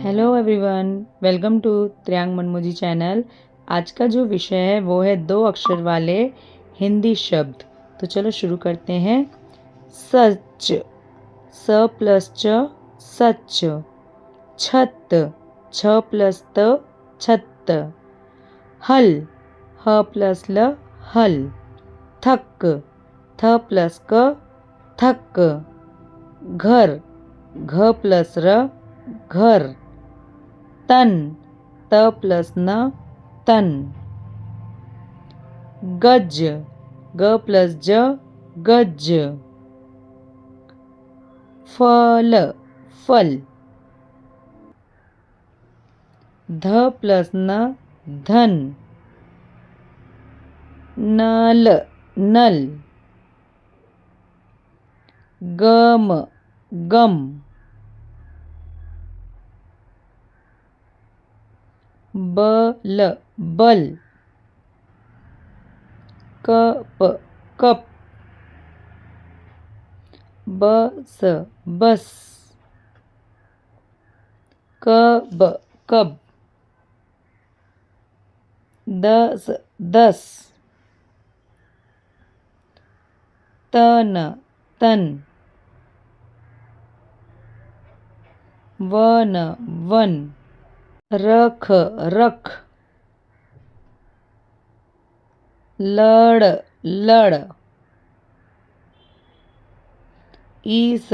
Hello everyone, welcome to Triyang Manmoji channel. आज का जो विषय है वो है 2 अक्षर वाले हिंदी शब्द। तो चलो शुरू करते हैं। सच, स प्लस च, सच। छत, छ प्लस त, छत। हल, ह प्लस ल, हल। थक, थ प्लस क, थक। घर, घ प्लस र, घर। तन, त प्लस न, तन। गज, ग प्लस ज, गज। फल, फल। ध प्लस न, धन। नल, नल। गम, गम। बल, बल। Cup, cup. बस, बस। कब, कब। दस, दस। तन, तन। One, one. रख, रख। लड़, लड़। ईस,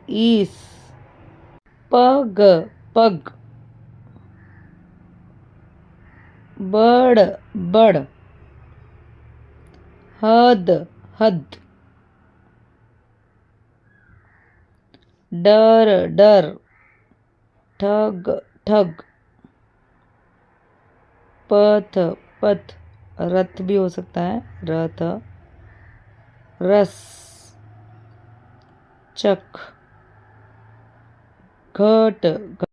ईस। पग, पग। बड़, बड़। हद, हद। डर, डर। ठग, ठग। पथ, पथ। रथ भी हो सकता है, रथ। रस, चक। घट,